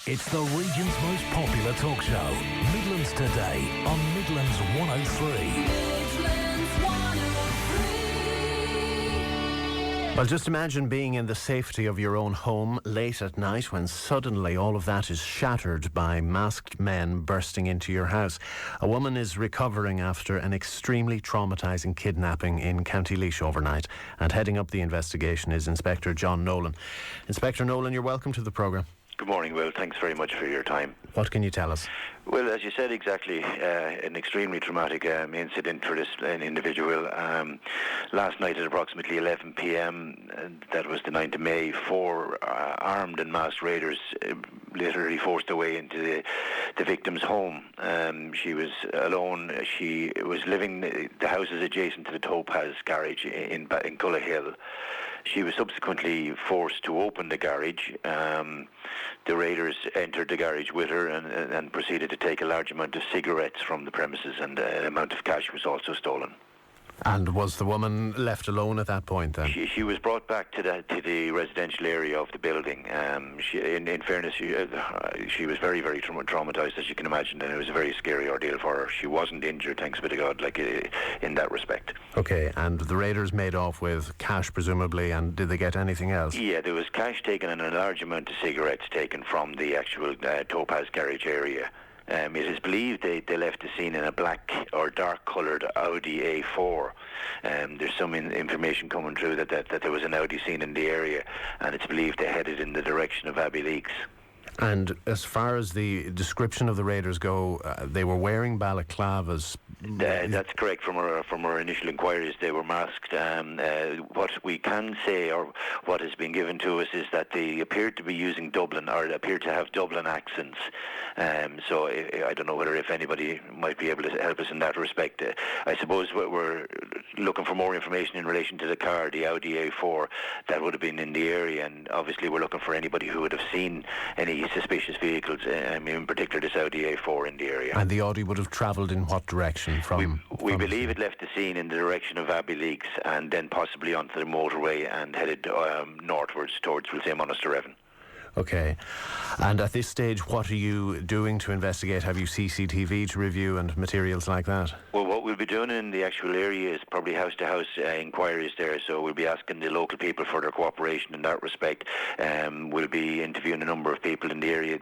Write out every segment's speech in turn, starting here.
It's the region's most popular talk show, Midlands Today on Midlands 103. Midlands 103. Well, just imagine being in the safety of your own home late at night when suddenly all of that is shattered by masked men bursting into your house. A woman is recovering after an extremely traumatising kidnapping in County Laois overnight, and heading up the investigation is Inspector John Nolan. Inspector Nolan, you're welcome to the programme. Good morning, Will. Thanks very much for your time. What can you tell us? Well, as you said, exactly, an extremely traumatic incident for this individual. Last night at approximately 11 p.m, that was the 9th of May, four armed and masked raiders literally forced their way into the victim's home. She was alone. She was living, the house is adjacent to the Topaz garage in Cullahill. She was subsequently forced to open the garage. The raiders entered the garage with her and proceeded to take a large amount of cigarettes from the premises, and an amount of cash was also stolen. And was the woman left alone at that point then? She was brought back to the residential area of the building. In fairness, she was very, very traumatised, as you can imagine, and it was a very scary ordeal for her. She wasn't injured, thanks be to God, in that respect. Okay, and the raiders made off with cash, presumably, and did they get anything else? Yeah, there was cash taken and a large amount of cigarettes taken from the actual Topaz garage area. It is believed they left the scene in a black or dark coloured Audi A4. There's some information coming through that there was an Audi seen in the area, and it's believed they headed in the direction of Abbeyleix. And as far as the description of the raiders go, they were wearing balaclavas. That's correct. From our initial inquiries, they were masked. What we can say, or what has been given to us, is that they appeared to be using Dublin, or appeared to have Dublin accents. So I don't know if anybody might be able to help us in that respect. I suppose we're looking for more information in relation to the car, the Audi A4, that would have been in the area, and obviously we're looking for anybody who would have seen any suspicious vehicles, in particular this Audi A4 in the area. And the Audi would have travelled in what direction? We believe it left the scene in the direction of Abbeyleix, and then possibly onto the motorway and headed northwards towards, we'll say, Monasterevin. Okay. And at this stage, what are you doing to investigate? Have you CCTV to review and materials like that? Well, what we'll be doing in the actual area is probably house-to-house inquiries there, so we'll be asking the local people for their cooperation in that respect. We'll be interviewing a number of people in the area,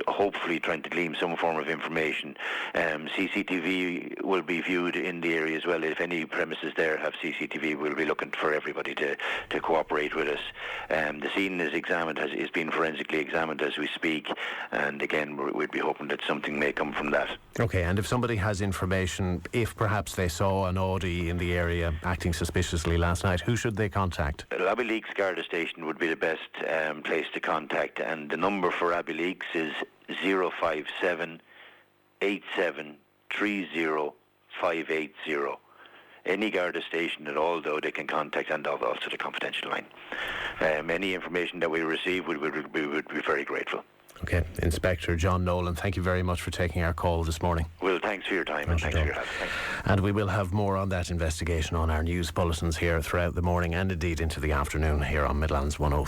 hopefully trying to glean some form of information. CCTV will be viewed in the area as well. If any premises there have CCTV, we'll be looking for everybody to cooperate with us. The scene is examined, is being forensically examined as we speak, and again we'd be hoping that something may come from that. Okay, and if somebody has information, if perhaps they saw an Audi in the area acting suspiciously last night, who should they contact? Abbeyleix Garda station would be the best place to contact, and the number for Abbeyleix is 057 87 30 580. Any Garda station at all, though, they can contact, and also the confidential line. Any information that we receive, we would be very grateful. Okay, Inspector John Nolan, thank you very much for taking our call this morning. Well, thanks for your time, and thanks for your help. Thanks. And we will have more on that investigation on our news bulletins here throughout the morning and indeed into the afternoon here on Midlands 103.